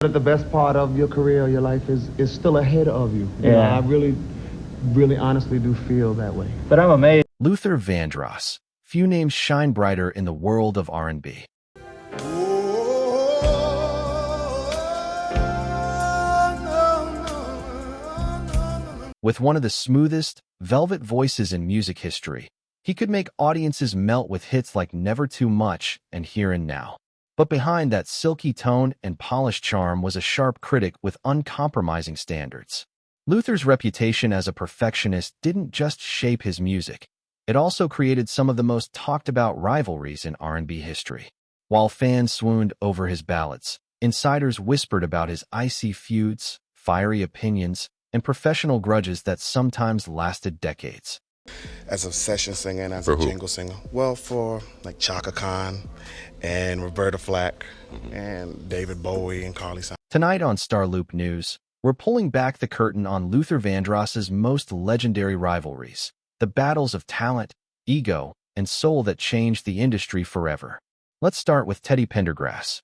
But the best part of your career, your life is still ahead of you. You know, I really honestly do feel that way. But I'm amazed. Luther Vandross. Few names shine brighter in the world of R&B. With one of the smoothest, velvet voices in music history, he could make audiences melt with hits like Never Too Much and Here and Now. But behind that silky tone and polished charm was a sharp critic with uncompromising standards. Luther's reputation as a perfectionist didn't just shape his music. It also created some of the most talked-about rivalries in R&B history. While fans swooned over his ballads, insiders whispered about his icy feuds, fiery opinions, and professional grudges that sometimes lasted decades. As a session singer and as a jingle singer, well, for like Chaka Khan and Roberta Flack and David Bowie and Carly Simon. Tonight on StarLoop News, we're pulling back the curtain on Luther Vandross's most legendary rivalries, the battles of talent, ego, and soul that changed the industry forever. Let's start with Teddy Pendergrass.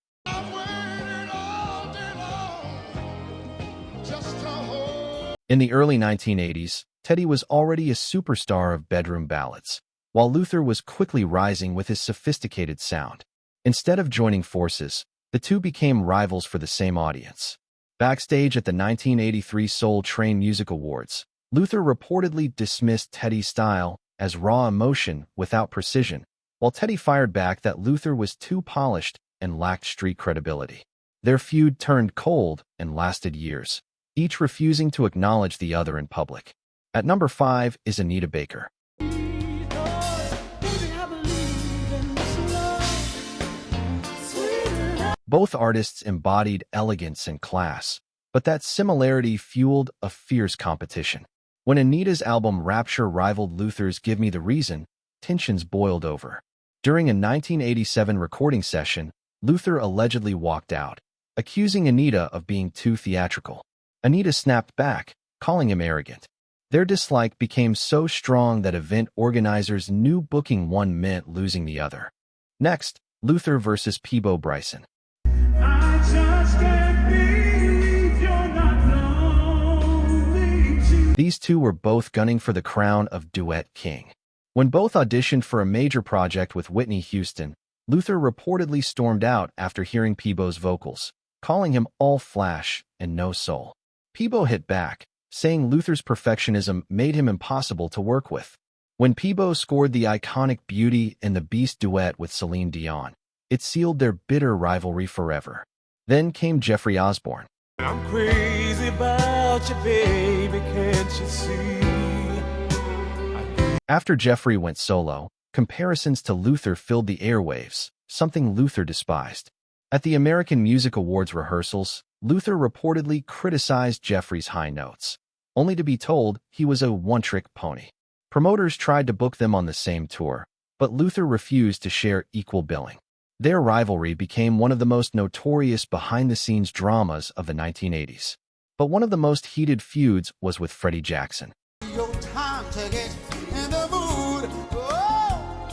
In the early 1980s, Teddy was already a superstar of bedroom ballads, while Luther was quickly rising with his sophisticated sound. Instead of joining forces, the two became rivals for the same audience. Backstage at the 1983 Soul Train Music Awards, Luther reportedly dismissed Teddy's style as raw emotion without precision, while Teddy fired back that Luther was too polished and lacked street credibility. Their feud turned cold and lasted years, each refusing to acknowledge the other in public. At number 5 is Anita Baker. Both artists embodied elegance and class, but that similarity fueled a fierce competition. When Anita's album Rapture rivaled Luther's Give Me the Reason, tensions boiled over. During a 1987 recording session, Luther allegedly walked out, accusing Anita of being too theatrical. Anita snapped back, calling him arrogant. Their dislike became so strong that event organizers knew booking one meant losing the other. Next, Luther versus Peabo Bryson. I just can't believe you're not lonely. These two were both gunning for the crown of Duet King. When both auditioned for a major project with Whitney Houston, Luther reportedly stormed out after hearing Peabo's vocals, calling him all flash and no soul. Peabo hit back, saying Luther's perfectionism made him impossible to work with. When Peabo scored the iconic Beauty and the Beast duet with Celine Dion, it sealed their bitter rivalry forever. Then came Jeffrey Osborne. I'm crazy about you, baby, can't you see? After Jeffrey went solo, comparisons to Luther filled the airwaves, something Luther despised. At the American Music Awards rehearsals, Luther reportedly criticized Jeffrey's high notes, only to be told he was a one-trick pony. Promoters tried to book them on the same tour, but Luther refused to share equal billing. Their rivalry became one of the most notorious behind-the-scenes dramas of the 1980s. But one of the most heated feuds was with Freddy Jackson. Your time to get in the mood. Oh,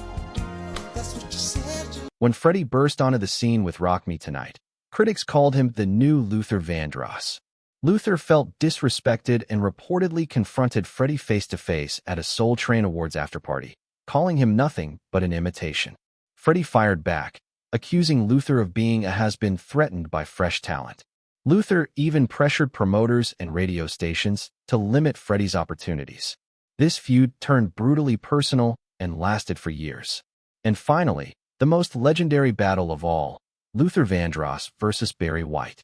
that's what you said. When Freddy burst onto the scene with Rock Me Tonight, critics called him the new Luther Vandross. Luther felt disrespected and reportedly confronted Freddy face-to-face at a Soul Train Awards afterparty, calling him nothing but an imitation. Freddy fired back, accusing Luther of being a has-been threatened by fresh talent. Luther even pressured promoters and radio stations to limit Freddy's opportunities. This feud turned brutally personal and lasted for years. And finally, the most legendary battle of all, Luther Vandross versus Barry White.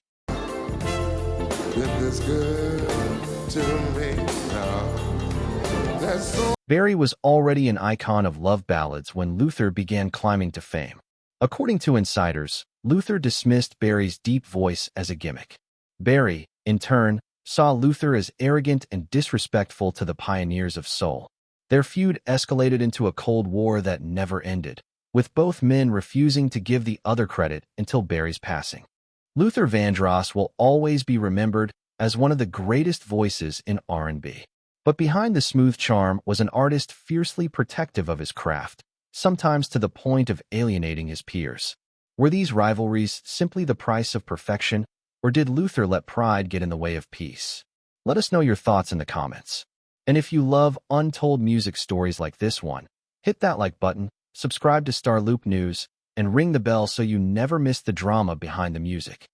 Barry was already an icon of love ballads when Luther began climbing to fame. According to insiders, Luther dismissed Barry's deep voice as a gimmick. Barry, in turn, saw Luther as arrogant and disrespectful to the pioneers of soul. Their feud escalated into a Cold War that never ended, with both men refusing to give the other credit until Barry's passing. Luther Vandross will always be remembered as one of the greatest voices in R&B. But behind the smooth charm was an artist fiercely protective of his craft, sometimes to the point of alienating his peers. Were these rivalries simply the price of perfection, Or did Luther let pride get in the way of peace? Let us know your thoughts in the comments. And if you love untold music stories like this one, hit that like button, subscribe to StarLoop News, and ring the bell so you never miss the drama behind the music.